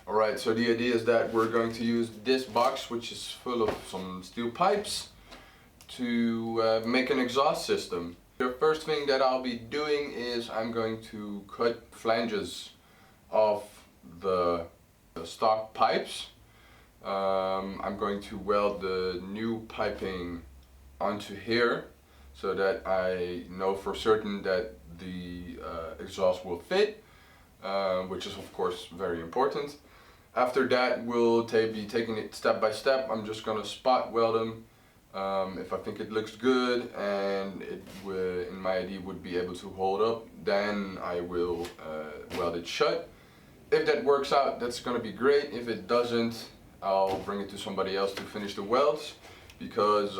Alright, so the idea is that we're going to use this box, which is full of some steel pipes, to make an exhaust system. The first thing that I'll be doing is I'm going to cut flanges off the stock pipes. I'm going to weld the new piping onto here so that I know for certain that the exhaust will fit, which is of course very important. After that, we'll be taking it step by step. I'm just gonna spot weld them. If I think it looks good and it in my idea would be able to hold up, then I will weld it shut. If that works out, that's gonna be great. If it doesn't, I'll bring it to somebody else to finish the welds, because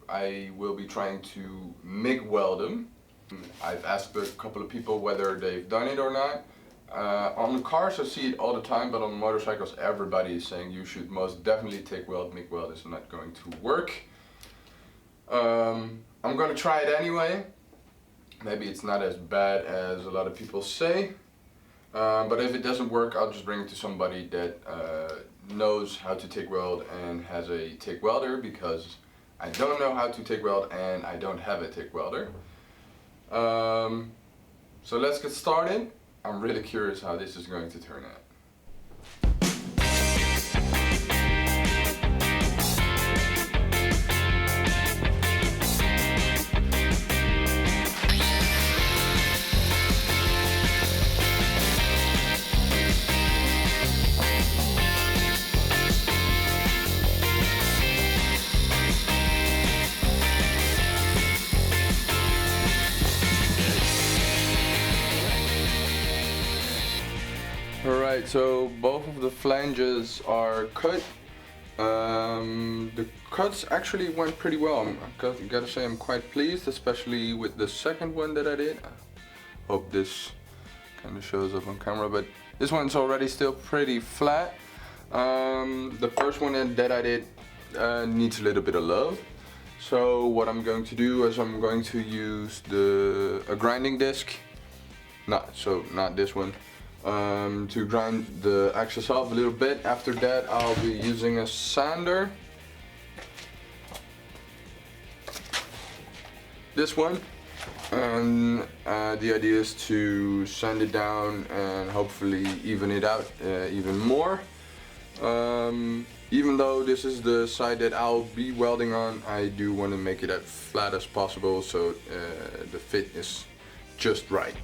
I will be trying to MIG weld them. I've asked a couple of people whether they've done it or not. On the cars I see it all the time, but on motorcycles everybody is saying you should most definitely TIG weld. MIG weld is not going to work. I'm going to try it anyway. Maybe it's not as bad as a lot of people say, but if it doesn't work, I'll just bring it to somebody that knows how to TIG weld and has a TIG welder, because I don't know how to TIG weld and I don't have a TIG welder. So let's get started. I'm really curious how this is going to turn out. Alright, so both of the flanges are cut. The cuts actually went pretty well. I gotta say I'm quite pleased, especially with the second one that I did. I hope this kind of shows up on camera, but this one's already still pretty flat. The first one that I did needs a little bit of love. So what I'm going to do is I'm going to use a grinding disc. Not this one. To grind the axis off a little bit. After that I'll be using a sander. This one. And the idea is to sand it down and hopefully even it out even more. Even though this is the side that I'll be welding on, I do want to make it as flat as possible so the fit is just right.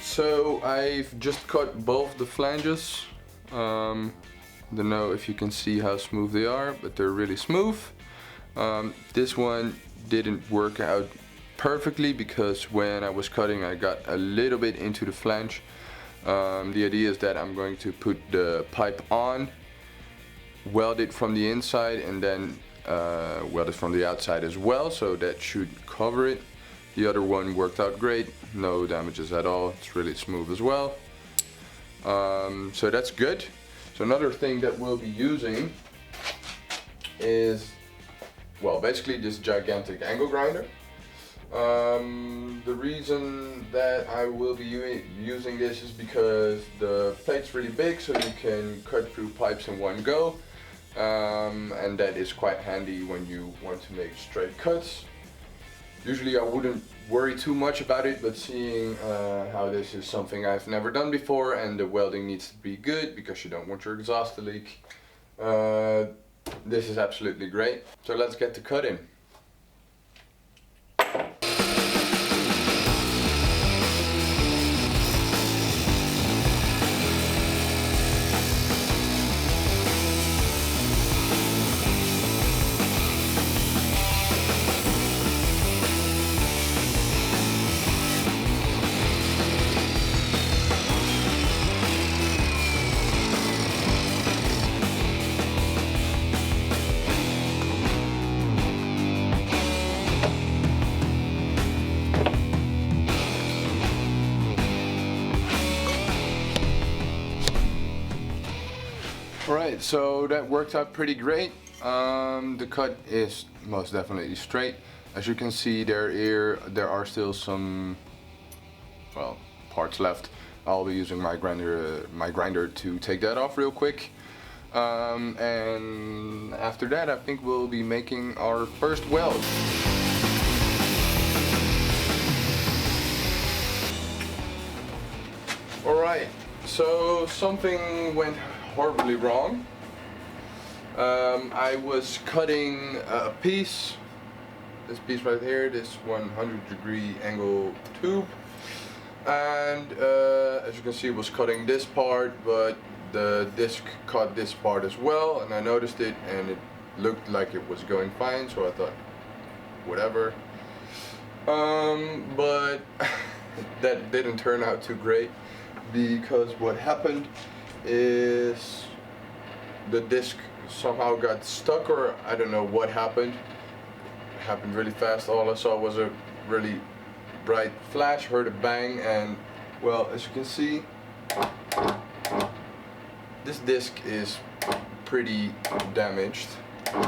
So I've just cut both the flanges. Don't know if you can see how smooth they are, but they're really smooth. This one didn't work out perfectly because when I was cutting I got a little bit into the flange. The idea is that I'm going to put the pipe on, weld it from the inside, and then weld it from the outside as well, so that should cover it. The other one worked out great, no damages at all, it's really smooth as well. So that's good. So another thing that we'll be using is, well, basically this gigantic angle grinder. The reason that I will be using this is because the plate's really big, so you can cut through pipes in one go. And that is quite handy when you want to make straight cuts. Usually I wouldn't worry too much about it, but seeing how this is something I've never done before and the welding needs to be good because you don't want your exhaust to leak, this is absolutely great. So let's get to cutting. Alright, so that worked out pretty great. The cut is most definitely straight. As you can see, there are still some, well, parts left. I'll be using my grinder to take that off real quick. And after that, I think we'll be making our first weld. Alright, so something went horribly wrong. I was cutting a piece, this piece right here, this 100-degree angle tube, and as you can see, was cutting this part, but the disc cut this part as well, and I noticed it, and it looked like it was going fine, so I thought, whatever. But that didn't turn out too great, because what happened is the disc somehow got stuck, or I don't know what happened. It happened really fast. All I saw was a really bright flash, heard a bang, and well, as you can see, this disc is pretty damaged. As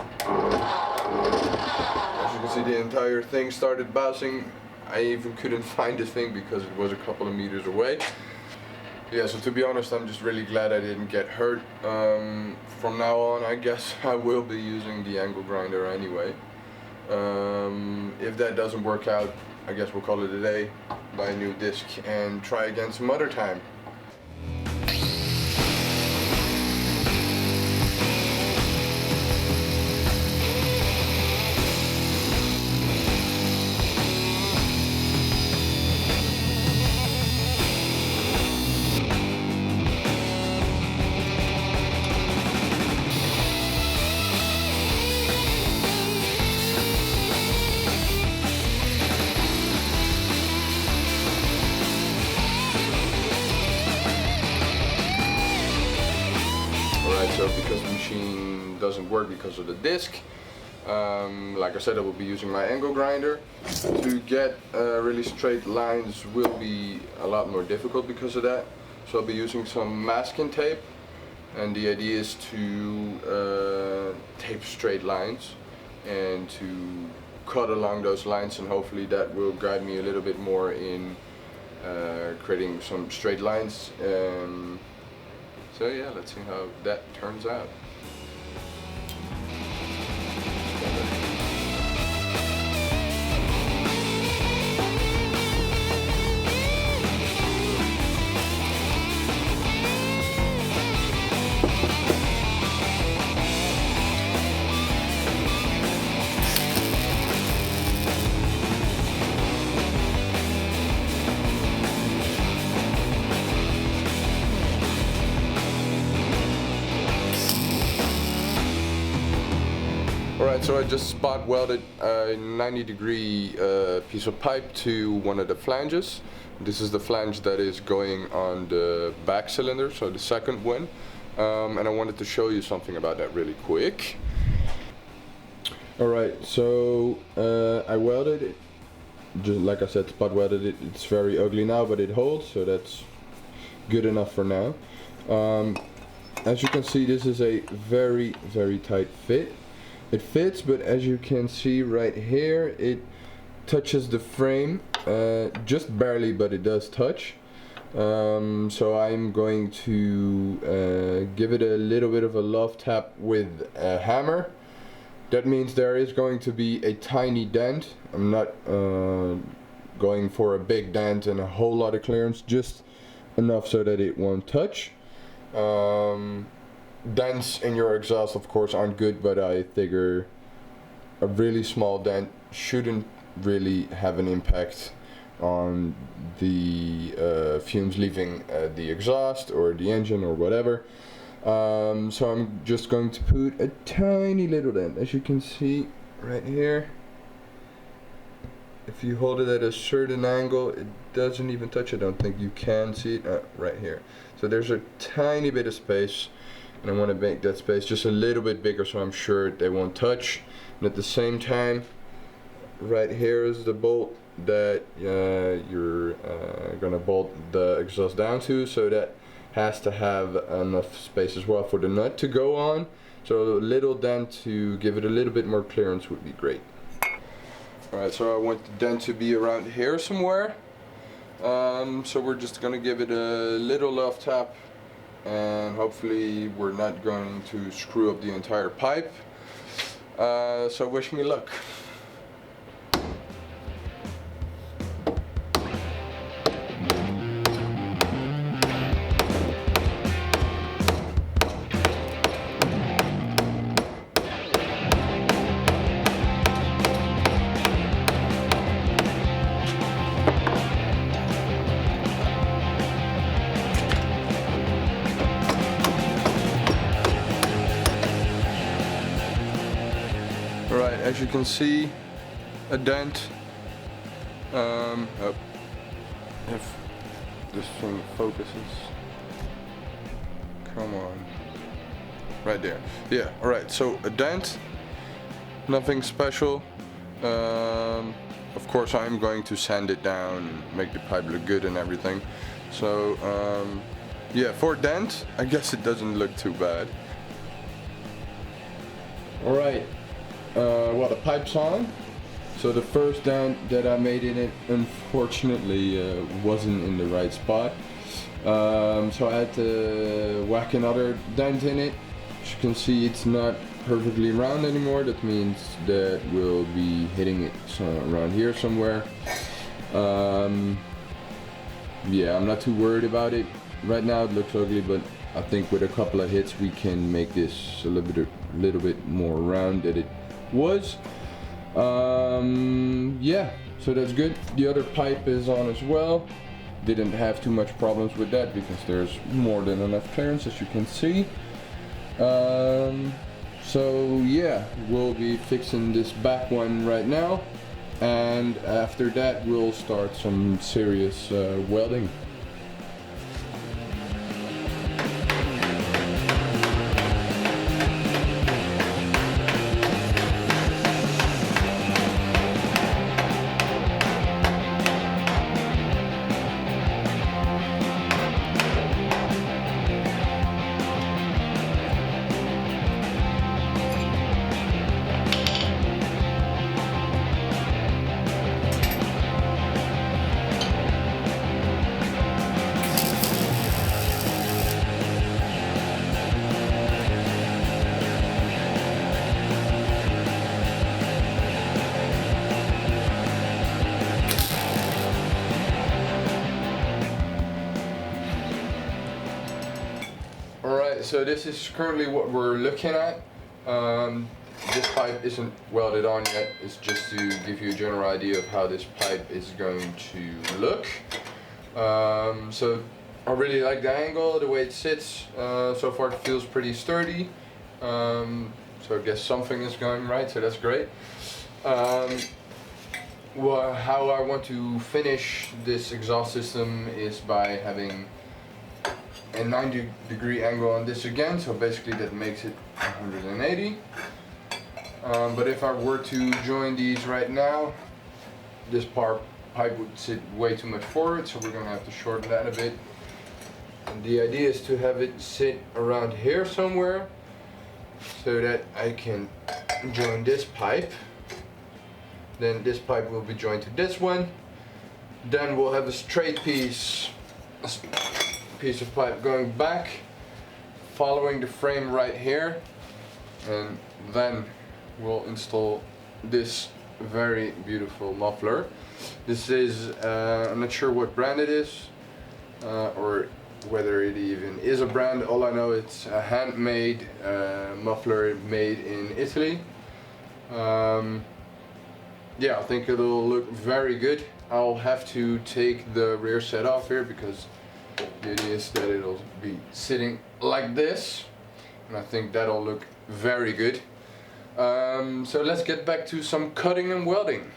you can see, the entire thing started bouncing. I even couldn't find this thing because it was a couple of meters away. Yeah, so to be honest, I'm just really glad I didn't get hurt. From now on, I guess I will be using the angle grinder anyway. If that doesn't work out, I guess we'll call it a day, buy a new disc and try again some other time. So because the machine doesn't work because of the disc, like I said, I will be using my angle grinder. To get really straight lines will be a lot more difficult because of that. So I'll be using some masking tape, and the idea is to tape straight lines and to cut along those lines, and hopefully that will guide me a little bit more in creating some straight lines. So yeah, let's see how that turns out. Alright, so I just spot welded a 90-degree piece of pipe to one of the flanges. This is the flange that is going on the back cylinder, so the second one. And I wanted to show you something about that really quick. Alright, so I welded it. Just like I said, spot welded it. It's very ugly now, but it holds, so that's good enough for now. As you can see, this is a very, very tight fit. It fits, but as you can see right here, it touches the frame, just barely, but it does touch. So I'm going to give it a little bit of a love tap with a hammer, That means there is going to be a tiny dent. I'm not going for a big dent and a whole lot of clearance, just enough so that it won't touch. Dents in your exhaust of course aren't good, but I figure a really small dent shouldn't really have an impact on the fumes leaving the exhaust or the engine or whatever. So I'm just going to put a tiny little dent, as you can see right here. If you hold it at a certain angle, it doesn't even touch. I don't think you can see it right here. So there's a tiny bit of space, and I want to make that space just a little bit bigger so I'm sure they won't touch. And at the same time, right here is the bolt that you're gonna bolt the exhaust down to, so that has to have enough space as well for the nut to go on. So a little dent to give it a little bit more clearance would be great. Alright, so I want the dent to be around here somewhere. So we're just gonna give it a little love tap, and hopefully we're not going to screw up the entire pipe. So wish me luck. Alright, as you can see, a dent. If this thing focuses. Come on. Right there. Yeah, alright, so a dent. Nothing special. Of course I'm going to sand it down and make the pipe look good and everything. So, yeah, for a dent, I guess it doesn't look too bad. Alright. Well, the pipe's on. So the first dent that I made in it unfortunately wasn't in the right spot. So I had to whack another dent in it. As you can see, it's not perfectly round anymore. That means that we'll be hitting it around here somewhere. Yeah, I'm not too worried about it. Right now it looks ugly, but I think with a couple of hits we can make this a little bit more round than it was. Yeah, so that's good. The other pipe is on as well. Didn't have too much problems with that because there's more than enough clearance, as you can see. So yeah, we'll be fixing this back one right now, and after that we'll start some serious welding. Alright, so this is currently what we're looking at. This pipe isn't welded on yet. It's just to give you a general idea of how this pipe is going to look. So I really like the angle, the way it sits. So far it feels pretty sturdy. So I guess something is going right, so that's great. Well, how I want to finish this exhaust system is by having a 90-degree angle on this again, so basically that makes it 180. But if I were to join these right now, this pipe would sit way too much forward, so we're going to have to shorten that a bit. And the idea is to have it sit around here somewhere, so that I can join this pipe. Then this pipe will be joined to this one. Then we'll have a straight piece of pipe going back, following the frame right here, and then we'll install this very beautiful muffler. This is, I'm not sure what brand it is, or whether it even is a brand. All I know, it's a handmade muffler made in Italy. Yeah, I think it'll look very good. I'll have to take the rear set off here because the idea is that it'll be sitting like this, and I think that'll look very good. So let's get back to some cutting and welding.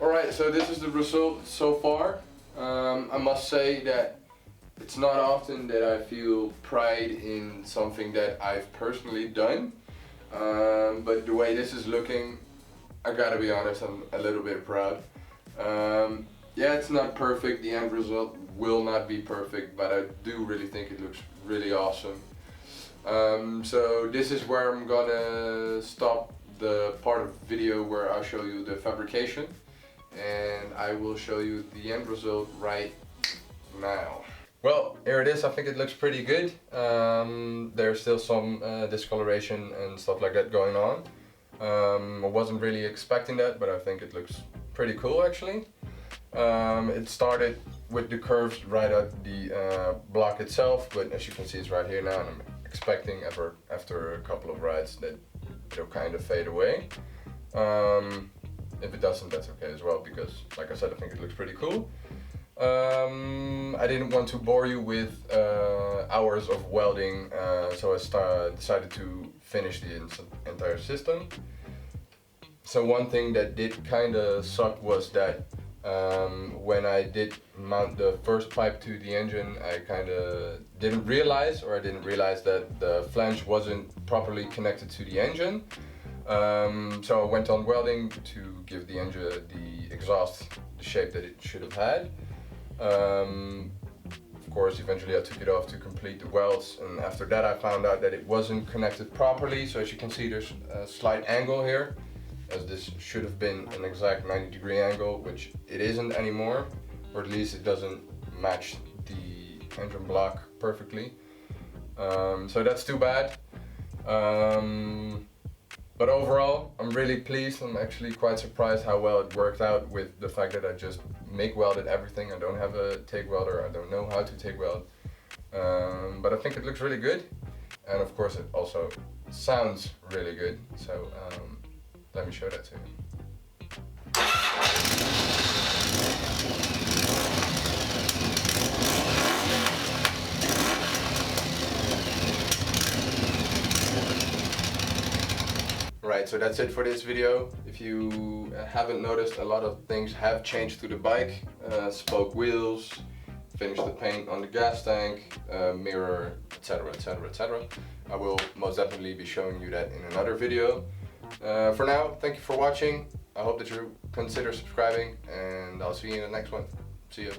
Alright, so this is the result so far. I must say that it's not often that I feel pride in something that I've personally done, but the way this is looking, I gotta be honest, I'm a little bit proud. Yeah, it's not perfect, the end result will not be perfect, but I do really think it looks really awesome. So this is where I'm gonna stop the part of the video where I'll show you the fabrication, and I will show you the end result right now. Well, here it is. I think it looks pretty good. There's still some discoloration and stuff like that going on. I wasn't really expecting that, but I think it looks pretty cool actually. It started with the curves right at the block itself, but as you can see it's right here now, and I'm expecting after a couple of rides that it'll kind of fade away. If it doesn't, that's okay as well, because like I said, I think it looks pretty cool. I didn't want to bore you with hours of welding, so I decided to finish the entire system. So one thing that did kind of suck was that when I did mount the first pipe to the engine, I kind of didn't realize that the flange wasn't properly connected to the engine. So I went on welding to give the engine the exhaust the shape that it should have had. Of course, eventually I took it off to complete the welds, and after that I found out that it wasn't connected properly. So as you can see, there's a slight angle here, as this should have been an exact 90-degree angle, which it isn't anymore, or at least it doesn't match the engine block perfectly. So that's too bad. But overall, I'm really pleased. I'm actually quite surprised how well it worked out, with the fact that I just MIG welded everything. I don't have a TIG welder, I don't know how to TIG weld. But I think it looks really good. And of course it also sounds really good. So let me show that to you. Right, so that's it for this video. If you haven't noticed, a lot of things have changed to the bike. Spoke wheels, finished the paint on the gas tank, mirror, etc, etc, etc. I will most definitely be showing you that in another video. For now, thank you for watching. I hope that you consider subscribing, and I'll see you in the next one. See you.